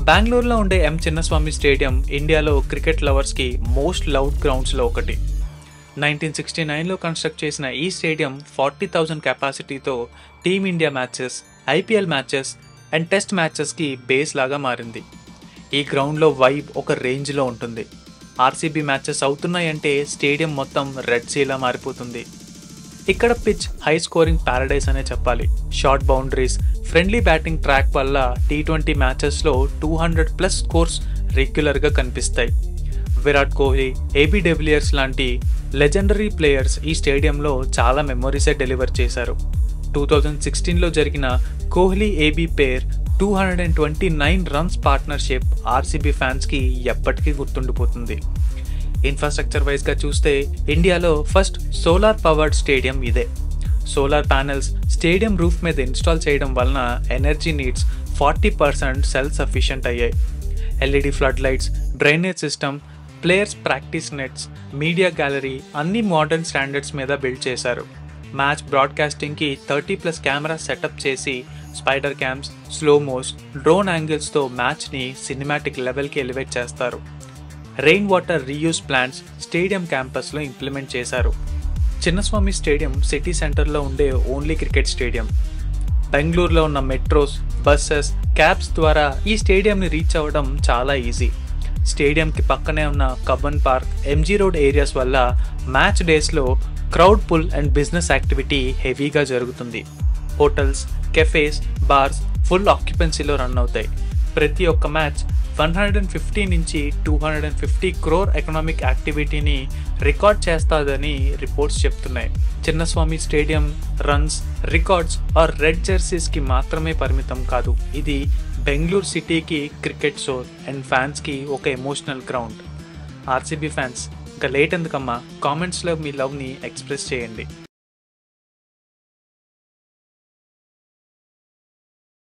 బెంగళూరులో ఉండే M Chinnaswamy stadium ఇండియాలో క్రికెట్ లవర్స్కి మోస్ట్ లవ్డ్ గ్రౌండ్స్లో ఒకటి. 1969లో కన్స్ట్రక్ట్ చేసిన ఈ స్టేడియం 40,000 కెపాసిటీతో team India matches, IPL matches and test మ్యాచెస్కి బేస్ లాగా మారింది. ఈ గ్రౌండ్లో వైబ్ ఒక రేంజ్లో ఉంటుంది. ఆర్సీబీ మ్యాచెస్ అవుతున్నాయంటే స్టేడియం మొత్తం రెడ్ సీలా మారిపోతుంది. ఇక్కడ పిచ్ హై స్కోరింగ్ ప్యారడైస్ అనే చెప్పాలి. Short boundaries, friendly batting track వల్ల T20 మ్యాచెస్లో 200+ స్కోర్స్ రెగ్యులర్గా కనిపిస్తాయి. Virat Kohli, AB de Villiers legendary లెజెండరీ ప్లేయర్స్ ఈ స్టేడియంలో చాలా మెమొరీసే డెలివర్ చేశారు. 2016లో జరిగిన కోహ్లీ ఏబీ పేర్ 229 రన్స్ పార్ట్నర్షిప్ ఆర్సీబీ ఫ్యాన్స్కి ఎప్పటికీ గుర్తుండిపోతుంది. ఇన్ఫ్రాస్ట్రక్చర్ వైజ్గా చూస్తే ఇండియాలో ఫస్ట్ సోలార్ పవర్డ్ స్టేడియం ఇదే. సోలార్ ప్యానెల్స్ స్టేడియం రూఫ్ మీద ఇన్స్టాల్ చేయడం వలన ఎనర్జీ నీడ్స్ 40% సెల్ఫ్ సఫిషియెంట్ అయ్యాయి. LED flood lights, drainage system, players practice nets, media gallery అన్ని మోడర్న్ స్టాండర్డ్స్ మీద బిల్డ్ చేశారు. మ్యాచ్ బ్రాడ్కాస్టింగ్కి 30+ కెమెరా సెటప్ చేసి స్పైడర్ క్యామ్స్, స్లోమోస్, డ్రోన్ యాంగిల్స్తో మ్యాచ్ని సినిమాటిక్ లెవెల్కి ఎలివేట్ చేస్తారు. Rain water reuse plants stadium క్యాంపస్లో ఇంప్లిమెంట్ చేశారు. చిన్నస్వామి స్టేడియం సిటీ సెంటర్లో ఉండే ఓన్లీ క్రికెట్ స్టేడియం. బెంగళూరులో ఉన్న మెట్రోస్, బస్సెస్, క్యాబ్స్ ద్వారా ఈ స్టేడియంని రీచ్ అవ్వడం చాలా ఈజీ. స్టేడియంకి పక్కనే ఉన్న Cubbon park, MG road areas వల్ల మ్యాచ్ డేస్లో crowd pull and business activity హెవీగా జరుగుతుంది. హోటల్స్, కెఫేస్, బార్స్ ఫుల్ ఆక్యుపెన్సీలో రన్ అవుతాయి. ప్రతి ఒక్క మ్యాచ్ 150 నుంచి 250 crore ఎకనామిక్ యాక్టివిటీని రికార్డ్ చేస్తాదని రిపోర్ట్స్ చెప్తున్నాయి. Chinnaswamy stadium runs, records or red జెర్సీస్కి మాత్రమే పరిమితం కాదు. ఇది బెంగళూరు సిటీకి క్రికెట్ సోల్ అండ్ ఫ్యాన్స్కి ఒక ఎమోషనల్ గ్రౌండ్. ఆర్సీబీ ఫ్యాన్స్ ఇంకా లేట్ ఎందుకమ్మా, కామెంట్స్లో మీ లవ్ని ఎక్స్ప్రెస్ చేయండి.